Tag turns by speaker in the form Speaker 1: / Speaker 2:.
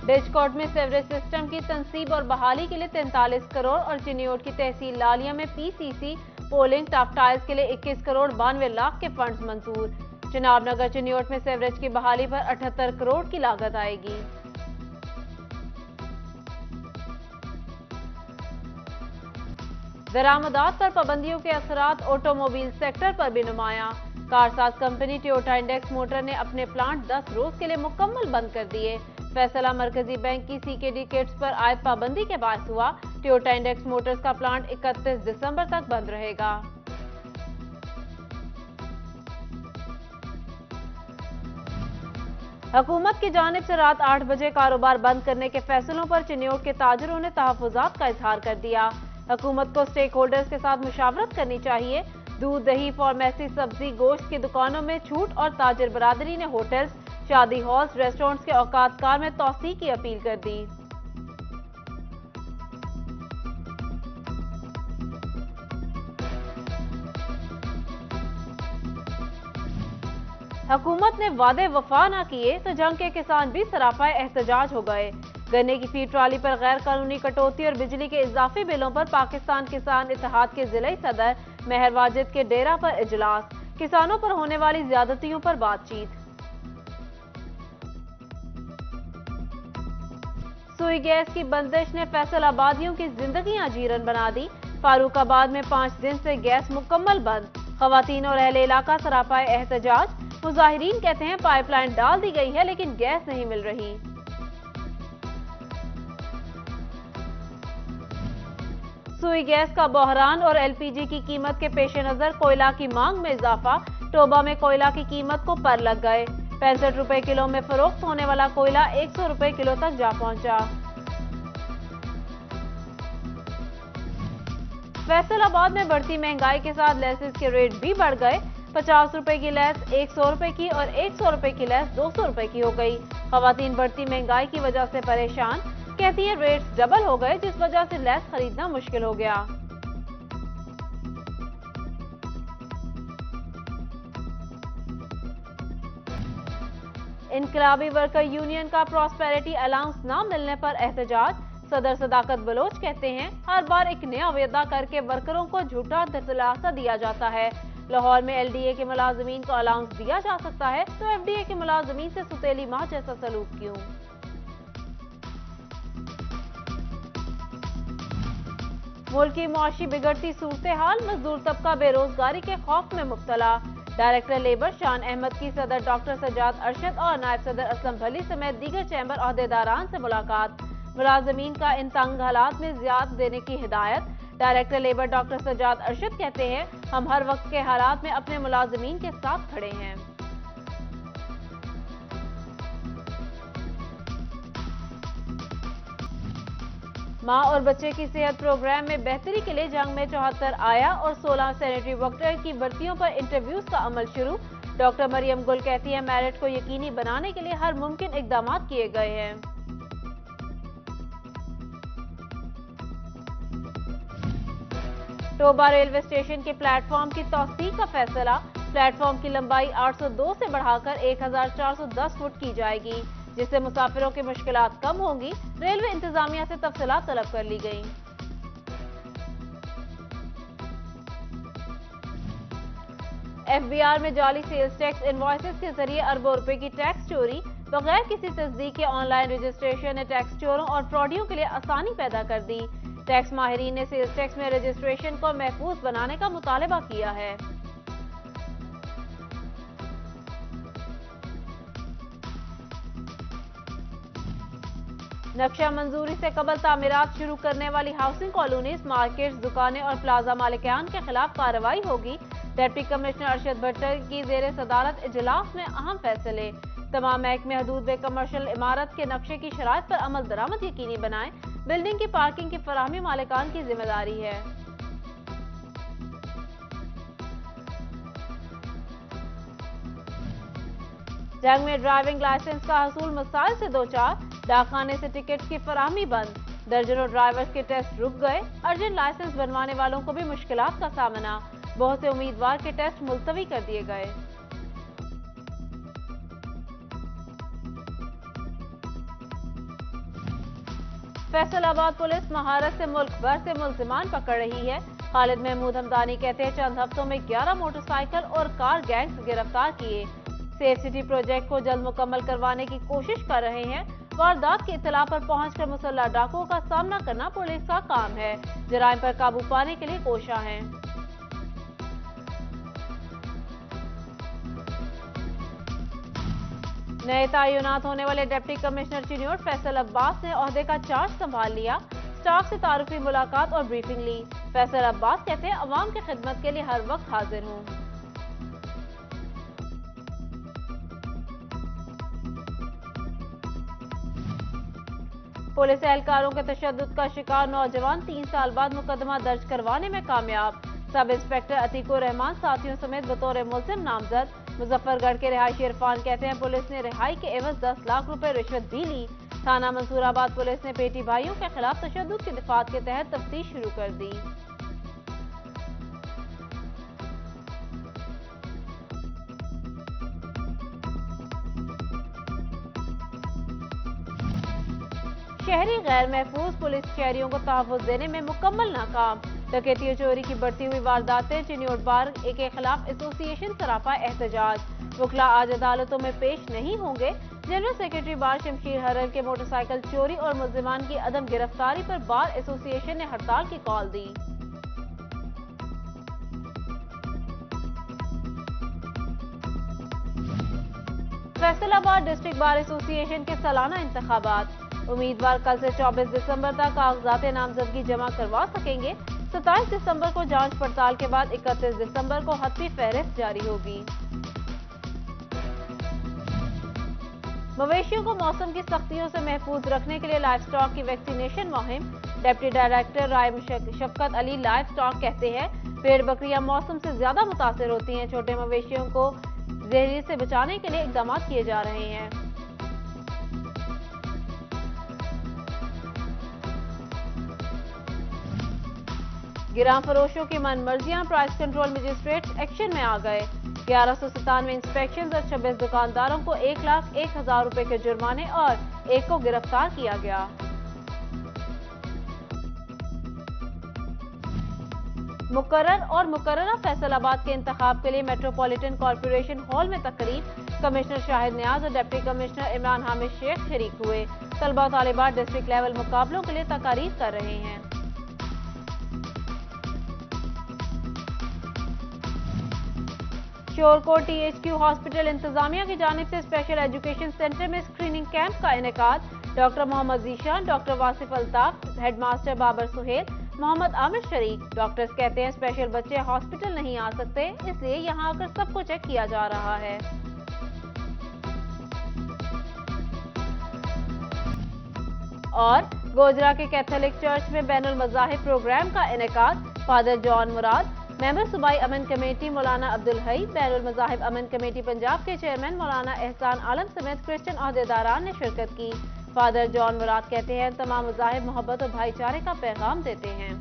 Speaker 1: बिजकोट में sewerage system की तंसीब और बहाली के लिए 43 करोड़ और चिन्योट की तहसील लालिया में पीसीसी पोलिंग टाइल्स के लिए 21 करोड़ 92 लाख के फंड्स मंजूर। चिनाब नगर चिन्योट में सीवरेज की बहाली पर 78 करोड़ की लागत आएगी। दरामदात पर पाबंदियों के असरात ऑटोमोबाइल सेक्टर पर भी नुमाया। कारसाज कंपनी टोयोटा इंडेक्स मोटर ने अपने प्लांट 10 रोज के लिए मुकम्मल बंद कर दिए। फैसला मरकजी बैंक की सीकेडी किट्स पर आयद पाबंदी के बायस हुआ। टोयोटा इंडेक्स मोटर्स का प्लांट 31 दिसंबर तक बंद रहेगा। हुकूमत की जानिब से रात 8 बजे कारोबार बंद करने के फैसलों पर चिन्योट के ताजरों ने तहफ्फुजात का इजहार कर दिया। हुकूमत को स्टेक होल्डर्स के साथ मुशावरत करनी चाहिए। दूध, दही, फार्मेसी, सब्जी, गोश्त की दुकानों में छूट और ताजिर बरादरी ने होटल्स, शादी हॉल्स, रेस्टोरेंट्स के औकात कार में तौसी की अपील कर दी। हुकूमत ने वादे वफा न किए तो जंग के किसान भी सराफा एहतजाज हो गए। गन्ने की फीड ट्राली पर गैर कानूनी कटौती और बिजली के इजाफी बिलों पर पाकिस्तान किसान इत्तेहाद के जिले सदर मेहर वाजिद के डेरा पर इजलास। किसानों पर होने वाली ज्यादतियों पर बातचीत। सुई गैस की बंदिश ने फैसलाबादियों की जिंदगियां जीरन बना दी। फारूकाबाद में 5 दिन से गैस मुकम्मल बंद। खवातीन और अहले इलाका सराफा एहतजाज। मुजाहिरीन कहते हैं पाइपलाइन डाल दी गई है लेकिन गैस नहीं मिल रही। सुई गैस का बहरान और एलपीजी की कीमत के पेश नजर कोयला की मांग में इजाफा। टोबा में कोयला की कीमत को पर लग गए। 65 रुपए किलो में फरोख्त होने वाला कोयला 100 रुपए किलो तक जा पहुंचा। फैसलाबाद में बढ़ती महंगाई के साथ लेसेस के रेट भी बढ़ गए। 50 रुपए की लेस 100 रुपए की और 100 रुपए की लेस 200 रुपए की हो गई। खवातीन बढ़ती महंगाई की वजह से परेशान, कहती है रेट्स डबल हो गए जिस वजह से लेस खरीदना मुश्किल हो गया। इनकलाबी वर्कर यूनियन का प्रॉस्पेरिटी अलाउंस न मिलने पर एहतजाज। सदर सदाकत बलोच कहते हैं हर बार एक नया वादा करके वर्करों को झूठा दिलासा दिया जाता है। लाहौर में एलडीए के मुलाजमीन को अलाउंस दिया जा सकता है तो एफडीए के मुलाजमीन से सुतेली माँ जैसा सलूक क्यों? मुल्क की मुआशी बिगड़ती सूरत हाल, मजदूर तबका बेरोजगारी के खौफ में मुब्तला। डायरेक्टर लेबर शान अहमद की सदर डॉक्टर सजाद अरशद और नायब सदर असलम भली समेत दीगर चैम्बर अहदेदारान से मुलाकात। मुलाजमीन का इन तंग हालात में जियाद देने की हिदायत। Director labour doctor Sajjad Arshad कहते हैं हम हर वक्त के हालात में अपने मुलाजमीन के साथ खड़े हैं। माँ और बच्चे की सेहत प्रोग्राम में बेहतरी के लिए जंग में 74 आया और 16 सैनिटरी वर्कर की भर्तियों पर इंटरव्यूज का अमल शुरू। डॉक्टर मरियम गुल कहती है मेरिट को यकीनी बनाने के लिए हर मुमकिन इकदाम किए गए हैं। टोबा रेलवे स्टेशन के प्लेटफॉर्म की तौसीक का फैसला। प्लेटफॉर्म की लंबाई 802 से बढ़ाकर 1410 फुट की जाएगी जिससे मुसाफिरों की मुश्किलात कम होंगी। रेलवे इंतजामिया से तफसीलात तलब कर ली गई। एफबीआर में जाली सेल्स टैक्स इनवॉइसेस के जरिए अरबों रुपए की टैक्स चोरी। बगैर किसी तस्दीक के ऑनलाइन रजिस्ट्रेशन ने टैक्स चोरों और फ्रॉडियों के लिए आसानी पैदा कर दी। टैक्स माहिरीन ने सेल्स टैक्स में रजिस्ट्रेशन को महफूज बनाने का मुतालबा किया है। नक्शा मंजूरी से कबल तामीरात शुरू करने वाली हाउसिंग कॉलोनीज, मार्केट्स, दुकानें और प्लाजा मालिकान के खिलाफ कार्रवाई होगी। डिप्टी कमिश्नर अरशद भट्टर की जेर सदारत इजलास में अहम फैसले। तमाम महकमे हदूद व कमर्शियल इमारत के नक्शे की शराइत पर अमल दरामद यकीनी बनाएं। बिल्डिंग की पार्किंग की फराहमी मालिकान की जिम्मेदारी है। जंग में ड्राइविंग लाइसेंस का हसूल मसाइल से दो चार। डाकखाने से टिकट की फराहमी बंद। दर्जनों ड्राइवर्स के टेस्ट रुक गए। अर्जेंट लाइसेंस बनवाने वालों को भी मुश्किलात का सामना। बहुत से उम्मीदवार के टेस्ट मुलतवी कर दिए गए। फैसलाबाद पुलिस महारत से मुल्क भर से मुल्जिमान पकड़ रही है। खालिद महमूद हमदानी कहते हैं चंद हफ्तों में 11 मोटरसाइकिल और कार गैंग्स गिरफ्तार किए। सेफ सिटी प्रोजेक्ट को जल्द मुकम्मल करवाने की कोशिश कर रहे हैं। वारदात की इत्तला पर पहुंचकर मुसल्लह डाकुओं का सामना करना पुलिस का काम है। जराइम पर काबू पाने के लिए कोशिश है। नए तैनात होने वाले डिप्टी कमिश्नर चिन्योट फैसल अब्बास ने ओहदे का चार्ज संभाल लिया। स्टाफ से तारुफी मुलाकात और ब्रीफिंग ली। फैसल अब्बास कहते हैं अवाम की खिदमत के लिए हर वक्त हाजिर हूं। पुलिस एहलकारों के तशद्दुद का शिकार नौजवान 3 साल बाद मुकदमा दर्ज करवाने में कामयाब। सब इंस्पेक्टर अतीकुर रहमान साथियों समेत बतौर मुलजिम नामजद। मुजफ्फरगढ़ के रिहायशी इरफान कहते हैं पुलिस ने रिहाई के एवज 10 लाख रुपए रिश्वत भी ली। थाना मंसूराबाद पुलिस ने पेटी भाइयों के खिलाफ तशद्दुद की दिफात के तहत तफ्तीश शुरू कर दी। शहरी गैर महफूज पुलिस शहरियों को तहफ़्फ़ुज़ देने में मुकम्मल नाकाम। डकैती और चोरी की बढ़ती हुई वारदातें। चिन्योट बार के खिलाफ एसोसिएशन सरापा एहतजाज। वकला आज अदालतों में पेश नहीं होंगे। जनरल सेक्रेटरी बार शमशीर हरल के मोटरसाइकिल चोरी और मुल्जिमान की अदम गिरफ्तारी पर बार एसोसिएशन ने हड़ताल की कॉल दी। फैसलाबाद डिस्ट्रिक्ट बार एसोसिएशन के सालाना इंतखाबात। उम्मीदवार कल से 24 दिसंबर तक कागजात नामजदगी जमा करवा सकेंगे। 27 दिसंबर को जांच पड़ताल के बाद 31 दिसंबर को हतमी फहरिस्त जारी होगी। मवेशियों को मौसम की सख्तियों से महफूज रखने के लिए लाइव स्टॉक की वैक्सीनेशन मुहिम। डिप्टी डायरेक्टर राय शफकत अली लाइव स्टॉक कहते हैं भेड़ बकरियां मौसम से ज्यादा मुतासिर होती हैं। छोटे मवेशियों को जहरीली से बचाने के लिए इकदाम किए जा रहे हैं। गिरां फरोशों की Manmarziyaan. Price control magistrate action में आ गए। 1197 इंस्पेक्शन और 26 दुकानदारों को 1,01,000 रुपए के जुर्माने और एक को गिरफ्तार किया गया। मुकर्रर और मुकर्ररा फैसलाबाद के इंतखाब के लिए मेट्रोपॉलिटन कॉर्पोरेशन हॉल में तकरीब। कमिश्नर शाहिद नियाज और डिप्टी कमिश्नर इमरान हामिद शेख शरीक हुए। तलबा और तालिबात डिस्ट्रिक्ट लेवल मुकाबलों के लिए तकारीर कर रहे हैं। शोरकोट THQ हॉस्पिटल इंतजामिया की जानिब से स्पेशल एजुकेशन सेंटर में स्क्रीनिंग कैंप का इनेकाद। Doctor Mohammad Zeeshan, doctor Wasif Altaf, headmaster Babar Suhail, Mohammad Aamir Shareek. Doctors कहते हैं स्पेशल बच्चे हॉस्पिटल नहीं आ सकते, इसलिए यहां आकर सबको चेक किया जा रहा है। और गोजरा के कैथोलिक चर्च में बैनुल मज़ाहिब प्रोग्राम का इनेकाद। फादर जॉन मुराद, मेंबर सूबाई अमन कमेटी मौलाना अब्दुल हई, बैनुल मज़ाहिब अमन कमेटी पंजाब के चेयरमैन मौलाना एहसान आलम समेत क्रिश्चियन ओहदेदारान ने शिरकत की। फादर जॉन मुराद कहते हैं तमाम मज़ाहिब मोहब्बत और भाईचारे का पैगाम देते हैं।